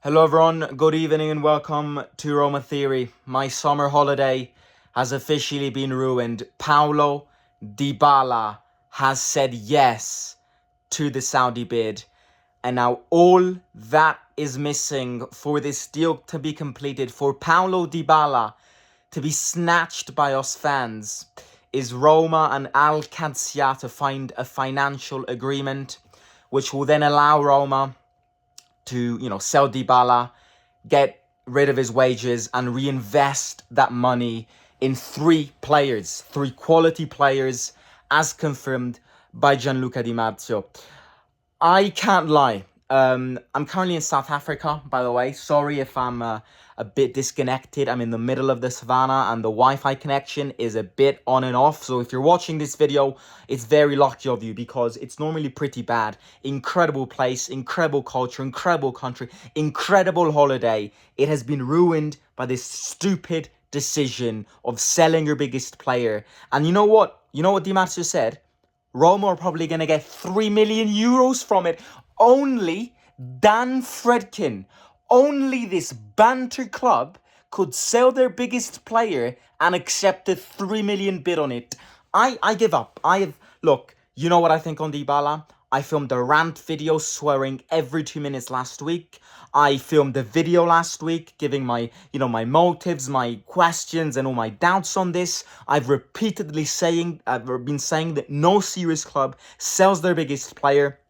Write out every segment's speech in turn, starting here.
Hello everyone, good evening and welcome to Roma Theory. My summer holiday has officially been ruined. Paulo Dybala has said yes to the Saudi bid. And now all that is missing for this deal to be completed, for Paulo Dybala to be snatched by us fans, is Roma and Al Qadsiya to find a financial agreement which will then allow Roma to, sell Dybala, get rid of his wages and reinvest that money in three quality players, as confirmed by Gianluca Di Marzio. I can't lie. I'm currently in South Africa, by the way. Sorry if I'm a bit disconnected. I'm in the middle of the savannah and the Wi-Fi connection is a bit on and off. So if you're watching this video, it's very lucky of you because it's normally pretty bad. Incredible place, incredible culture, incredible country, incredible holiday. It has been ruined by this stupid decision of selling your biggest player. And you know what? You know what Di Marzio said? Roma are probably going to get 3 million euros from it. Only Dan Fredkin, only this banter club could sell their biggest player and accept a 3 million bid on it. I give up. Look, you know what I think on Dybala? I filmed a rant video swearing every 2 minutes last week. I filmed a video last week giving my motives, my questions, and all my doubts on this. I've been saying that no serious club sells their biggest player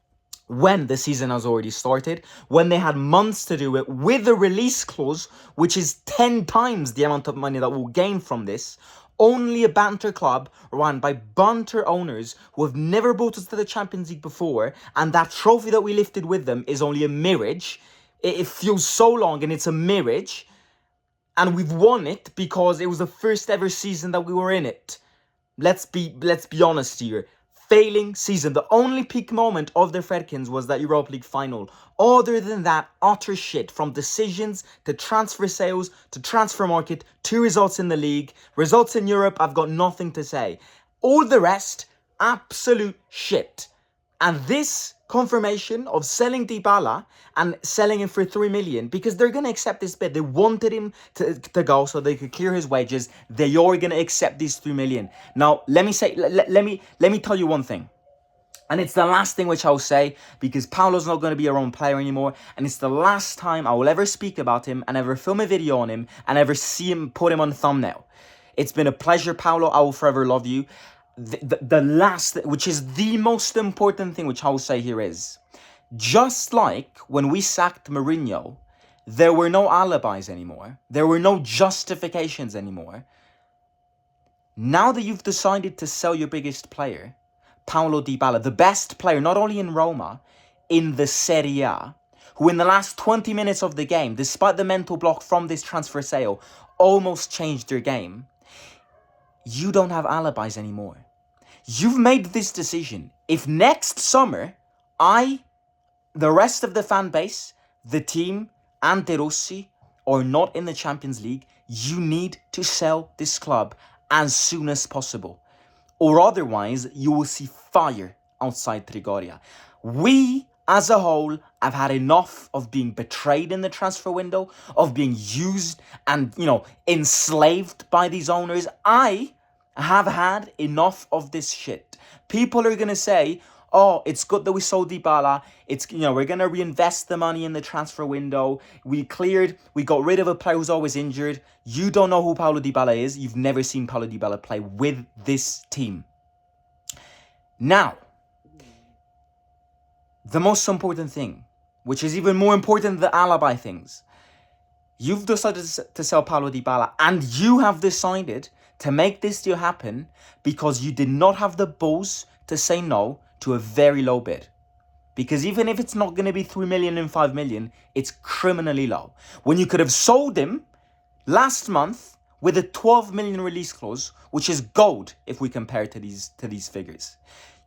when the season has already started, when they had months to do it with a release clause, which is 10 times the amount of money that we'll gain from this. Only a banter club run by banter owners who have never brought us to the Champions League before, and that trophy that we lifted with them is only a mirage. It feels so long and it's a mirage, and we've won it because it was the first ever season that we were in it. Let's be honest here. Failing season. The only peak moment of the Fredkins was that Europa League final. Other than that, utter shit. From decisions to transfer sales to transfer market to results in the league, results in Europe, I've got nothing to say. All the rest, absolute shit. And this confirmation of selling Dybala and selling him for 3 million, because they're going to accept this bid. They wanted him to go so they could clear his wages. They are going to accept these 3 million. Now, let me tell you one thing. And it's the last thing which I'll say, because Paulo's not going to be our own player anymore. And it's the last time I will ever speak about him and ever film a video on him and ever see him, put him on thumbnail. It's been a pleasure, Paulo. I will forever love you. The last, which is the most important thing which I will say here is, just like when we sacked Mourinho, there were no alibis anymore. There were no justifications anymore. Now that you've decided to sell your biggest player, Paulo Dybala, the best player, not only in Roma, in the Serie A, who in the last 20 minutes of the game, despite the mental block from this transfer sale, almost changed their game, you don't have alibis anymore. You've made this decision. If next summer, the rest of the fan base, the team, and De Rossi are not in the Champions League, you need to sell this club as soon as possible. Or otherwise, you will see fire outside Trigoria. We, as a whole, have had enough of being betrayed in the transfer window, of being used and, enslaved by these owners. I have had enough of this shit. People are going to say, oh, it's good that we sold Dybala. We're going to reinvest the money in the transfer window. We got rid of a player who's always injured. You don't know who Paulo Dybala is. You've never seen Paulo Dybala play with this team. Now, the most important thing, which is even more important than the alibi things, you've decided to sell Paulo Dybala, and you have decided to make this deal happen because you did not have the balls to say no to a very low bid. Because even if it's not going to be 3 million and 5 million, it's criminally low. When you could have sold him last month with a 12 million release clause, which is gold if we compare it to these figures.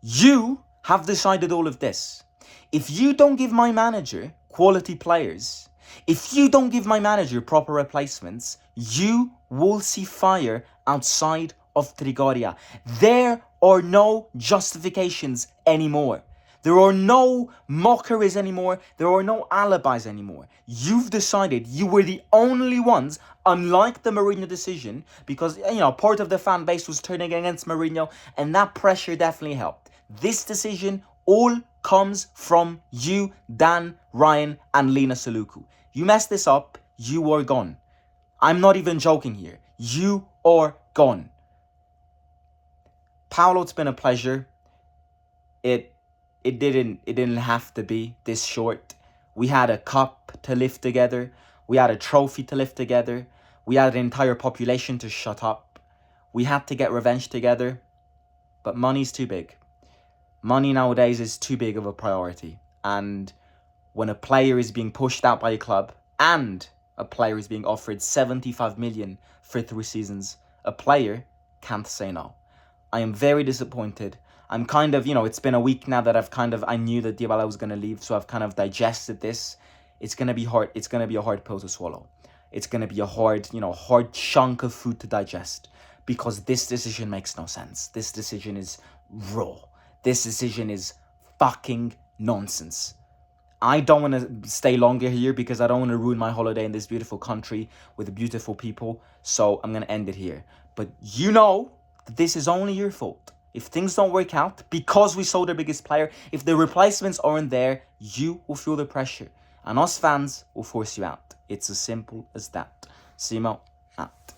You have decided all of this. If you don't give my manager quality players, if you don't give my manager proper replacements, you will see fire outside of Trigoria. There are no justifications anymore. There are no mockeries anymore. There are no alibis anymore. You've decided you were the only ones, unlike the Mourinho decision, because, part of the fan base was turning against Mourinho, and that pressure definitely helped. This decision all comes from you, Dan, Ryan, and Lina Saluku. You messed this up, you are gone. I'm not even joking here. You are gone. Paulo, it's been a pleasure. It didn't have to be this short. We had a cup to lift together. We had a trophy to lift together. We had an entire population to shut up. We had to get revenge together. But money's too big. Money nowadays is too big of a priority. And when a player is being pushed out by a club and a player is being offered 75 million for 3 seasons, a player can't say no. I am very disappointed. I'm kind of, it's been a week now that I knew that Dybala was going to leave, so I've kind of digested this. It's going to be hard. It's going to be a hard pill to swallow. It's going to be a hard chunk of food to digest, because this decision makes no sense. This decision is raw. This decision is fucking nonsense. I don't want to stay longer here because I don't want to ruin my holiday in this beautiful country with beautiful people. So I'm going to end it here. But that this is only your fault. If things don't work out because we sold our biggest player, if the replacements aren't there, you will feel the pressure. And us fans will force you out. It's as simple as that. Simo, out.